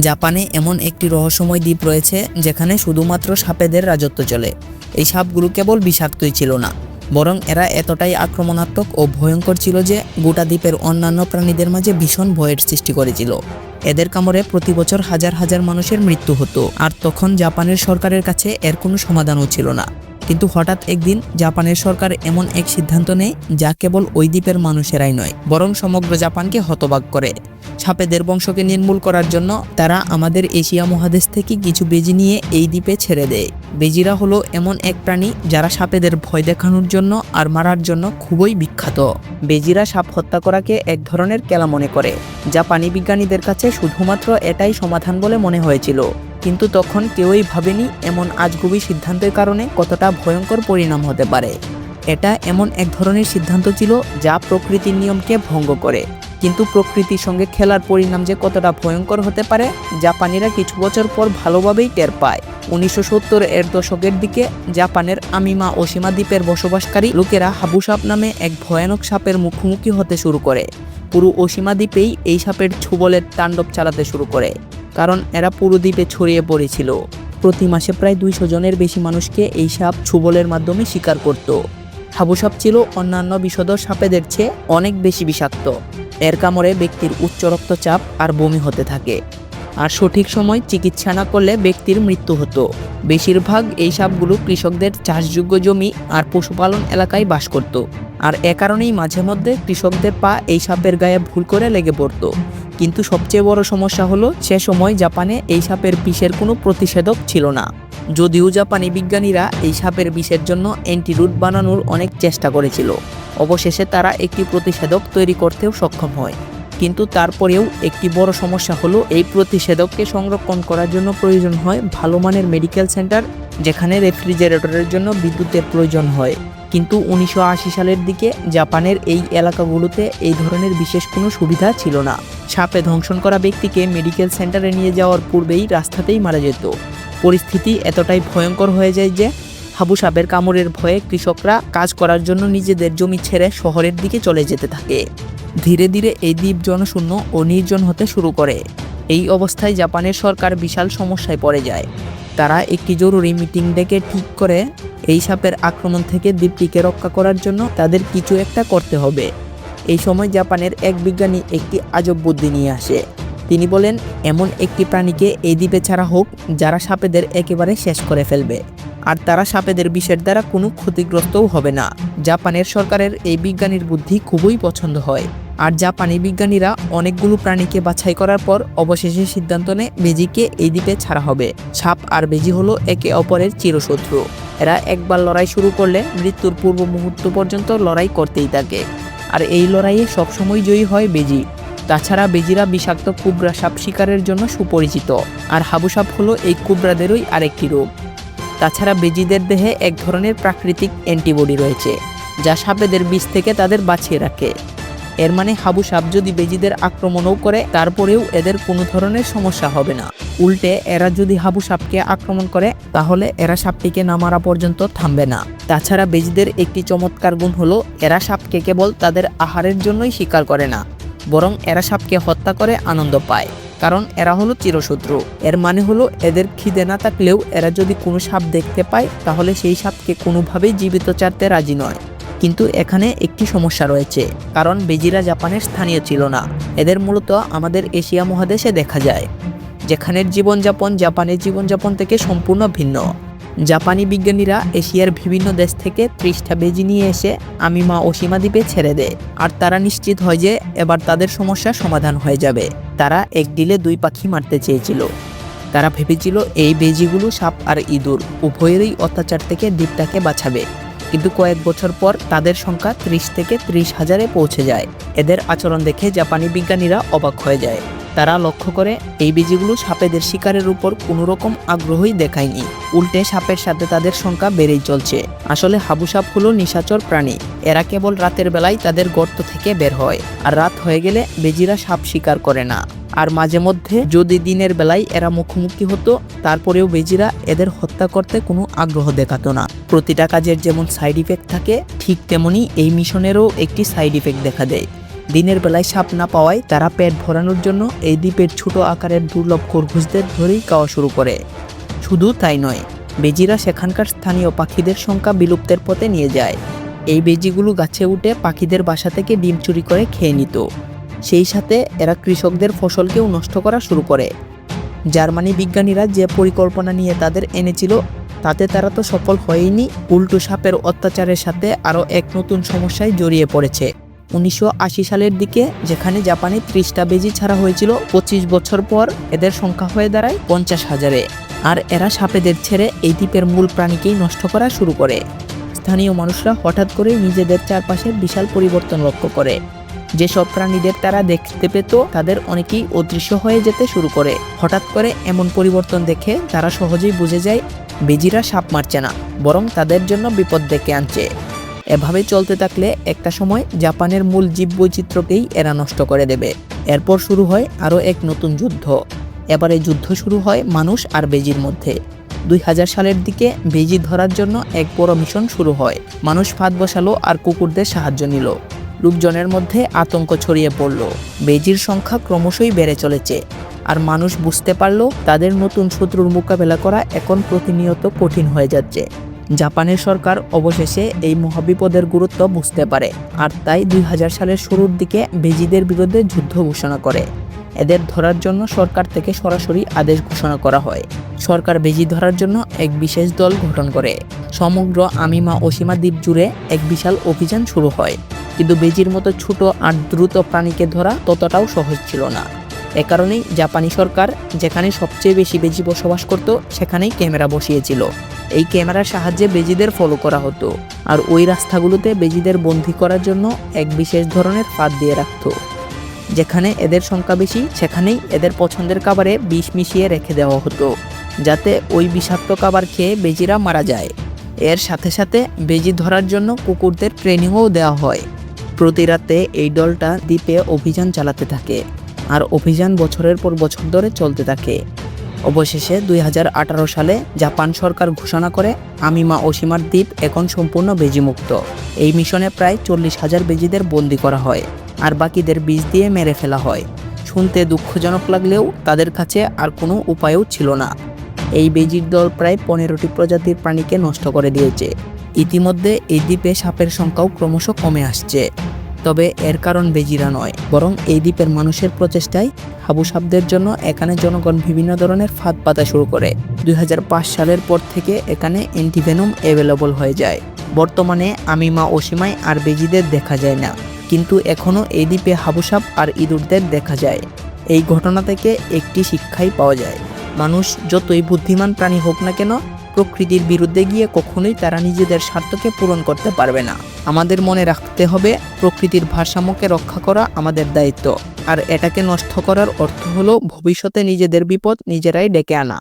জাপানে এমন একটি রহস্যময় দ্বীপ রয়েছে যেখানে শুধুমাত্র সাপেদের রাজত্ব চলে। এই সাপগুলো কেবল বিষাক্তই ছিল না, বরং এরা এতটাই আক্রমণাত্মক ও ভয়ঙ্কর ছিল যে গোটা দ্বীপের অন্যান্য প্রাণীদের মাঝে ভীষণ ভয়ের সৃষ্টি করেছিল। এদের কামড়ে প্রতি বছর হাজার হাজার মানুষের মৃত্যু হতো, আর তখন জাপানের সরকারের কাছে এর কোনো সমাধানও ছিল না। কিন্তু হঠাৎ একদিন জাপানের সরকার এমন এক সিদ্ধান্ত নেয় যা কেবল ওই দ্বীপের মানুষেরাই নয়, বরং সমগ্র জাপানকে হতবাক করে। সাপেদের বংশকে নির্মূল করার জন্য তারা আমাদের এশিয়া মহাদেশ থেকে কিছু বেজি নিয়ে এই দ্বীপে ছেড়ে দেয়। বেজিরা হলো এমন এক প্রাণী যারা সাপেদের ভয় দেখানোর জন্য আর মারার জন্য খুবই বিখ্যাত। বেজিরা সাপ হত্যা করাকে এক ধরনের খেলা মনে করে। জাপানি বিজ্ঞানীদের কাছে শুধুমাত্র এটাই সমাধান বলে মনে হয়েছিল, কিন্তু তখন কেউই ভাবেনি এমন আজগুবি সিদ্ধান্তের কারণে কতটা ভয়ঙ্কর পরিণাম হতে পারে। এটা এমন এক ধরনের সিদ্ধান্ত ছিল যা প্রকৃতির নিয়মকে ভঙ্গ করে, কিন্তু প্রকৃতির সঙ্গে খেলার পরিণাম যে কতটা ভয়ঙ্কর হতে পারে জাপানিরা কিছু বছর পর ভালোভাবেই টের পায়। 1970-এর দশকের দিকে জাপানের আমিমা ওশিমা দ্বীপের বসবাসকারী লোকেরা হাবু সাপ নামে এক ভয়ানক সাপের মুখোমুখি হতে শুরু করে। পুরো ওশিমা দ্বীপেই এই সাপের ছোবলের তাণ্ডব চালাতে শুরু করে, কারণ এরা পুরো দ্বীপে ছড়িয়ে পড়েছিল। প্রতি মাসে প্রায় 200 জনের বেশি মানুষকে এই সাপ ছোবলের মাধ্যমে শিকার করত। হাবু সাপ ছিল অন্যান্য বিষধর সাপেদের চেয়ে অনেক বেশি বিষাক্ত। এর কামড়ে ব্যক্তির উচ্চ রক্তচাপ আর বমি হতে থাকে, আর সঠিক সময় চিকিৎসা না করলে ব্যক্তির মৃত্যু হতো। বেশিরভাগ এই সাপগুলো কৃষকদের চাষযোগ্য জমি আর পশুপালন এলাকায় বাস করত, আর এ কারণেই মাঝে মধ্যে কৃষকদের পা এই সাপের গায়ে ভুল করে লেগে পড়ত। কিন্তু সবচেয়ে বড় সমস্যা হলো সে সময় জাপানে এই সাপের বিষের কোনো প্রতিষেধক ছিল না। যদিও জাপানি বিজ্ঞানীরা এই সাপের বিষের জন্য অ্যান্টিডোট বানানোর অনেক চেষ্টা করেছিল, অবশেষে তারা একটি প্রতিষেধক তৈরি করতেও সক্ষম হয়। কিন্তু তারপরেও একটি বড় সমস্যা হলো এই প্রতিষেধককে সংরক্ষণ করার জন্য প্রয়োজন হয় ভালো মানের মেডিকেল সেন্টার, যেখানে রেফ্রিজারেটরের জন্য বিদ্যুতের প্রয়োজন হয়। কিন্তু 1980 সালের দিকে জাপানের এই এলাকাগুলোতে এই ধরনের বিশেষ কোনো সুবিধা ছিল না। সাপে দংশন করা ব্যক্তিকে মেডিকেল সেন্টারে নিয়ে যাওয়ার পূর্বেই রাস্তাতেই মারা যেত। পরিস্থিতি এতটাই ভয়ঙ্কর হয়ে যায় যে হাবু সাপের কামড়ের ভয়ে কৃষকরা কাজ করার জন্য নিজেদের জমি ছেড়ে শহরের দিকে চলে যেতে থাকে। ধীরে ধীরে এই দ্বীপ জনশূন্য ও নির্জন হতে শুরু করে। এই অবস্থায় জাপানের সরকার বিশাল সমস্যায় পড়ে যায়। তারা একটি জরুরি মিটিং ডেকে ঠিক করে এই সাপের আক্রমণ থেকে দ্বীপটিকে রক্ষা করার জন্য তাদের কিছু একটা করতে হবে। এই সময় জাপানের এক বিজ্ঞানী একটি আজব বুদ্ধি নিয়ে আসে। তিনি বলেন, এমন একটি প্রাণীকে এই দ্বীপে ছাড়া হোক যারা সাপেদের একেবারে শেষ করে ফেলবে, আর তারা সাপেদের বিষের দ্বারা কোনো ক্ষতিগ্রস্তও হবে না। জাপানের সরকারের এই বিজ্ঞানীর বুদ্ধি খুবই পছন্দ হয়, আর জাপানি বিজ্ঞানীরা অনেকগুলো প্রাণীকে বাছাই করার পর অবশেষে সিদ্ধান্ত নেয় বেজিকে এই দ্বীপে ছাড়া হবে। সাপ আর বেজি হলো একে অপরের চিরশত্রু। এরা একবার লড়াই শুরু করলে মৃত্যুর পূর্ব মুহূর্ত পর্যন্ত লড়াই করতেই থাকে, আর এই লড়াইয়ে সবসময় জয়ী হয় বেজি। তাছাড়া বেজিরা বিষাক্ত কুবরা সাপ শিকারের জন্য সুপরিচিত, আর হাবু সাপ হলো এই কুবরাদেরই আরেকটি রোগ। তাছাড়া বেজিদের দেহে এক ধরনের প্রাকৃতিক অ্যান্টিবডি রয়েছে যা সাপেদের বিষ থেকে তাদের বাঁচিয়ে রাখে। এর মানে হাবু সাপ যদি বেজিদের আক্রমণও করে তারপরেও এদের কোনো ধরনের সমস্যা হবে না। উল্টে এরা যদি হাবু সাপকে আক্রমণ করে তাহলে এরা সাপটিকে না মারা পর্যন্ত থামবে না। তাছাড়া বেজিদের একটি চমৎকার গুণ হলো এরা সাপকে কেবল তাদের আহারের জন্যই শিকার করে না, বরং এরা সাপকে হত্যা করে আনন্দ পায়, কারণ এরা হলো চিরশত্রু। এর মানে হলো এদের খিদে না থাকলেও এরা যদি কোনো সাপ দেখতে পায় তাহলে সেই সাপকে কোনোভাবেই জীবিত ছাড়তে রাজি নয়। কিন্তু এখানে একটি সমস্যা রয়েছে, কারণ বেজিরা জাপানের স্থানীয় ছিল না। এদের মূলত আমাদের এশিয়া মহাদেশে দেখা যায়, যেখানের জীবনযাপন জাপানের জীবনযাপন থেকে সম্পূর্ণ ভিন্ন। জাপানি বিজ্ঞানীরা এশিয়ার বিভিন্ন দেশ থেকে 30টা বেজি নিয়ে এসে আমিমা ওশিমা দ্বীপে ছেড়ে দেয়, আর তারা নিশ্চিত হয় যে এবার তাদের সমস্যা সমাধান হয়ে যাবে। তারা এক ডিলে 2 পাখি মারতে চেয়েছিল। তারা ভেবেছিল এই বেজিগুলো সাপ আর ইঁদুর উভয়েরই অত্যাচার থেকে দ্বীপটাকে বাঁচাবে। কিন্তু কয়েক বছর পর তাদের সংখ্যা 30 থেকে 30,000-এ পৌঁছে যায়। এদের আচরণ দেখে জাপানি বিজ্ঞানীরা অবাক হয়ে যায়। তারা লক্ষ্য করে এই বেজিগুলো সাপেদের শিকারের উপর কোনো রকম আগ্রহই দেখায়নি, উল্টে সাপের সাথে তাদের সংখ্যা বেড়েই চলছে। আসলে হাবু সাপ হলো নিশাচর প্রাণী। এরা কেবল রাতের বেলায় তাদের গর্ত থেকে বের হয়, আর রাত হয়ে গেলে বেজিরা সাপ শিকার করে না। আর মাঝে মধ্যে যদি দিনের বেলায় এরা মুখোমুখি হতো তারপরেও বেজিরা এদের হত্যা করতে কোনো আগ্রহ দেখাতো না। প্রতিটা কাজের যেমন সাইড ইফেক্ট থাকে ঠিক তেমনি এই মিশনেরও একটি সাইড ইফেক্ট দেখা দেয়। দিনের বেলায় সাপ না পাওয়ায় তারা পেট ভরানোর জন্য এই দ্বীপের ছোট আকারের দুর্লভ খরগোশদের ধরেই খাওয়া শুরু করে। শুধু তাই নয়, বেজিরা সেখানকার স্থানীয় পাখিদের সংখ্যা বিলুপ্তের পথে নিয়ে যায়। এই বেজিগুলো গাছে উঠে পাখিদের বাসা থেকে ডিম চুরি করে খেয়ে নিত। সেই সাথে এরা কৃষকদের ফসলকেও নষ্ট করা শুরু করে। জার্মানি বিজ্ঞানীরা যে পরিকল্পনা নিয়ে তাদের এনেছিল তাতে তারা তো সফল হয়নি, উল্টো সাপের অত্যাচারের সাথে আরও এক নতুন সমস্যায় জড়িয়ে পড়েছে। 1980 সালের দিকে যেখানে জাপানে 30টা বেজি ছাড়া হয়েছিল, 25 বছর পর এদের সংখ্যা হয়ে দাঁড়ায় 50,000-এ। আর এরা সাপেদের ছেড়ে এই দ্বীপের মূল প্রাণীকেই নষ্ট করা শুরু করে। স্থানীয় মানুষরা হঠাৎ করে নিজেদের চারপাশের বিশাল পরিবর্তন লক্ষ্য করে। যেসব প্রাণীদের তারা দেখতে পেত তাদের অনেকেই অদৃশ্য হয়ে যেতে শুরু করে। হঠাৎ করে এমন পরিবর্তন দেখে তারা সহজেই বুঝে যায় বেজিরা সাপ মারছে না, বরং তাদের জন্য বিপদ ডেকে আনছে। এভাবে চলতে থাকলে একটা সময় জাপানের মূল জীববৈচিত্র্যকেই এরা নষ্ট করে দেবে। এরপর শুরু হয় আরও এক নতুন যুদ্ধ। এবারে যুদ্ধ শুরু হয় মানুষ আর বেজির মধ্যে। 2000 সালের দিকে বেজি ধরার জন্য এক বড় মিশন শুরু হয়। মানুষ ফাঁদ বসালো আর কুকুরদের সাহায্য নিল। লোকজনের মধ্যে আতঙ্ক ছড়িয়ে পড়ল। বেজির সংখ্যা ক্রমশই বেড়ে চলেছে, আর মানুষ বুঝতে পারল তাদের নতুন শত্রুর মোকাবেলা করা এখন প্রতিনিয়ত কঠিন হয়ে যাচ্ছে। জাপানের সরকার অবশেষে এই মহাবিপদের গুরুত্ব বুঝতে পারে, আর তাই 2000 সালের শুরুর দিকে বেজিদের বিরুদ্ধে যুদ্ধ ঘোষণা করে। এদের ধরার জন্য সরকার থেকে সরাসরি আদেশ ঘোষণা করা হয়। সরকার বেজি ধরার জন্য এক বিশেষ দল গঠন করে। সমগ্র আমিমা ওশিমা দ্বীপ জুড়ে এক বিশাল অভিযান শুরু হয়। কিন্তু বেজির মতো ছোট আর দ্রুত প্রাণীকে ধরা ততটাও সহজ ছিল না। এ কারণেই জাপানি সরকার যেখানে সবচেয়ে বেশি বেজি বসবাস করত সেখানেই ক্যামেরা বসিয়েছিল। এই ক্যামেরার সাহায্যে বেজিদের ফলো করা হতো, আর ওই রাস্তাগুলোতে বেজিদের বন্দী করার জন্য এক বিশেষ ধরনের ফাঁদ দিয়ে রাখত। যেখানে এদের সংখ্যা বেশি সেখানেই এদের পছন্দের খাবারে বিষ মিশিয়ে রেখে দেওয়া হতো, যাতে ওই বিষাক্ত খাবার খেয়ে বেজিরা মারা যায়। এর সাথে সাথে বেজি ধরার জন্য কুকুরদের ট্রেনিংও দেওয়া হয়। প্রতি রাতে এই দলটা দ্বীপে অভিযান চালাতে থাকে, আর অভিযান বছরের পর বছর ধরে চলতে থাকে। অবশেষে 2018 সালে জাপান সরকার ঘোষণা করে আমিমা ওশিমার দ্বীপ এখন সম্পূর্ণ বেজিমুক্ত। এই মিশনে প্রায় 40,000 বেজিদের বন্দী করা হয়, আর বাকিদের বিষ দিয়ে মেরে ফেলা হয়। শুনতে দুঃখজনক লাগলেও তাদের কাছে আর কোনো উপায়ও ছিল না। এই বেজির দল প্রায় 15টি প্রজাতির প্রাণীকে নষ্ট করে দিয়েছে। ইতিমধ্যে এই দ্বীপে সাপের সংখ্যাও ক্রমশ কমে আসছে। তবে এর কারণ বেজিরা নয়, বরং এই দ্বীপের মানুষের প্রচেষ্টায় হাবু সাপদের জন্য এখানে জনগণ বিভিন্ন ধরনের ফাঁদ পাতা শুরু করে। 2005 সালের পর থেকে এখানে অ্যান্টিভেনম অ্যাভেলেবল হয়ে যায়। বর্তমানে আমিমা ওশিমায় আর বেজিদের দেখা যায় না, কিন্তু এখনও এই দ্বীপে হাবু সাপ আর ইঁদুরদের দেখা যায়। এই ঘটনা থেকে একটি শিক্ষাই পাওয়া যায়, মানুষ যতই বুদ্ধিমান প্রাণী হোক না কেন, প্রকৃতির বিরুদ্ধে গিয়ে কখনোই তারা নিজেদের স্বার্থকে পূরণ করতে পারবে না। আমাদের মনে রাখতে হবে প্রকৃতির ভারসাম্যকে রক্ষা করা আমাদের দায়িত্ব, আর এটাকে নষ্ট করার অর্থ হলো ভবিষ্যতে নিজেদের বিপদ নিজেরাই ডেকে আনা।